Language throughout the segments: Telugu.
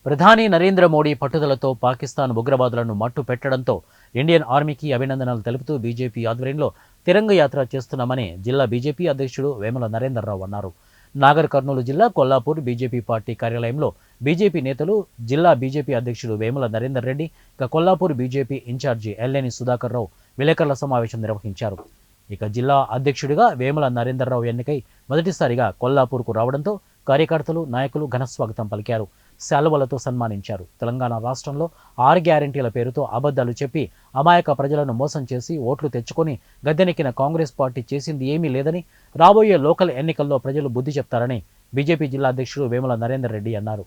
ప్రధాని నరేంద్ర మోడీ పట్టుదలతో పాకిస్తాన్ ఉగ్రవాదులను మట్టు పెట్టడంతో ఇండియన్ ఆర్మీకి అభినందనలు తెలుపుతూ బీజేపీ ఆధ్వర్యంలో తిరంగ యాత్ర చేస్తున్నామని జిల్లా బీజేపీ అధ్యక్షుడు వేముల నరేందర్రావు అన్నారు. నాగర్ కర్నూలు జిల్లా కొల్లాపూర్ బీజేపీ పార్టీ కార్యాలయంలో బీజేపీ నేతలు, జిల్లా బీజేపీ అధ్యక్షుడు వేముల నరేందర్ రెడ్డి, కొల్లాపూర్ బీజేపీ ఇన్ఛార్జి ఎల్లేని సుధాకర్ రావు విలేకరుల సమావేశం నిర్వహించారు. జిల్లా అధ్యక్షుడిగా వేముల నరేందర్రావు ఎన్నికై మొదటిసారిగా కొల్లాపూర్కు రావడంతో కార్యకర్తలు, నాయకులు ఘనస్వాగతం పలికారు. శాలువలతో సన్మానించారు. తెలంగాణ రాష్ట్రంలో 6 గ్యారెంటీల పేరుతో అబద్ధాలు చెప్పి అమాయక ప్రజలను మోసం చేసి ఓట్లు తెచ్చుకొని గద్దెనెక్కిన కాంగ్రెస్ పార్టీ చేసింది ఏమీ లేదని, రాబోయే లోకల్ ఎన్నికల్లో ప్రజలు బుద్ధి చెప్తారని బీజేపీ జిల్లా అధ్యక్షుడు వేముల నరేందర్ రెడ్డి అన్నారు.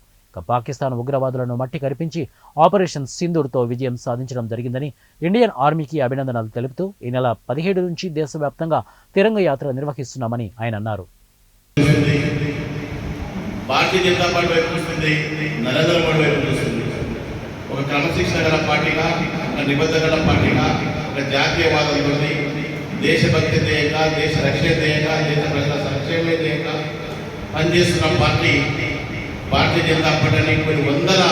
పాకిస్తాన్ ఉగ్రవాదులను మట్టి కరిపించి ఆపరేషన్ సింధూర్తో విజయం సాధించడం జరిగిందని, ఇండియన్ ఆర్మీకి అభినందనలు తెలుపుతూ ఈ నెల 17 నుంచి దేశవ్యాప్తంగా తిరంగ యాత్ర నిర్వహిస్తున్నామని ఆయన అన్నారు. భారతీయ జనతా పార్టీ వైపు చూస్తుంది, నరేంద్ర మోడీ వైపు చూస్తుంది. ఒక క్రమశిక్షణ గల పార్టీగా, ఒక నిబద్ధత గల పార్టీగా, ఒక జాతీయవాదంతో, దేశభక్తి ధ్యేయంగా, దేశ రక్షణ ధ్యేయంగా, దేశ ప్రజల సంక్షేమ ధ్యేయంగా పనిచేస్తున్న పార్టీ భారతీయ జనతా పార్టీ. కొన్ని వందల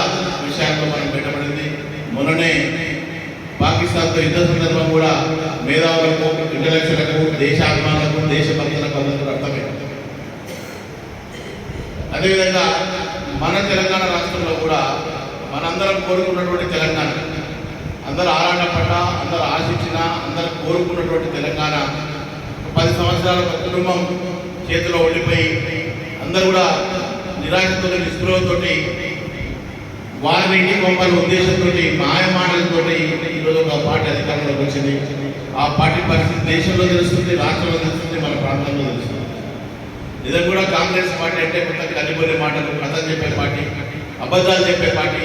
విషయాల్లో మనం పెట్టబడింది. మొన్ననే పాకిస్తాన్తో యుద్ధ సందర్భం కూడా మేధావులకు, ఇంటలెక్చువలకు, దేశాభిమానులకు, దేశభక్తులకు అందరూ అర్థమైంది. అదేవిధంగా మన తెలంగాణ రాష్ట్రంలో కూడా మనందరం కోరుకున్నటువంటి తెలంగాణ, అందరూ ఆరాటపడ్డ, అందరూ ఆశించిన, అందరూ కోరుకున్నటువంటి తెలంగాణ 10 సంవత్సరాల కుటుంబం చేతిలో ఉండిపోయి అందరూ కూడా నిరాశతో, నిస్పృహతో, వారిని ఇంటికి పంపాలనే ఉద్దేశంతో, మాయమాటలతో ఈరోజు ఒక పార్టీ అధికారంలోకి వచ్చింది. ఆ పార్టీ పరిస్థితి దేశంలో తెలుస్తుంది, రాష్ట్రంలో తెలుస్తుంది, మన ప్రాంతంలో తెలుస్తుంది. ఇది కూడా కాంగ్రెస్ పార్టీ అంటే కొంత కలిబోలే మాటలు, కథలు చెప్పే పార్టీ, అబద్ధాలు చెప్పే పార్టీ,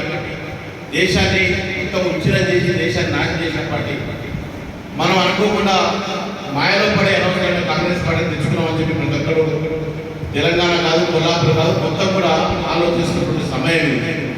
దేశాన్ని ఇంత ఉచ్చిన చేసి దేశాన్ని నాశనం చేసిన పార్టీ. మనం అనుకోకుండా మాయలో పడే అనవసరమైన కాంగ్రెస్ పార్టీ తెచ్చుకున్నామని చెప్పి ప్రతి ఒక్కరు తెలంగాణ కాదు, కొల్లాపూర్ కాదు, మొత్తం కూడా ఆలోచిస్తున్నటువంటి సమయం ఇది.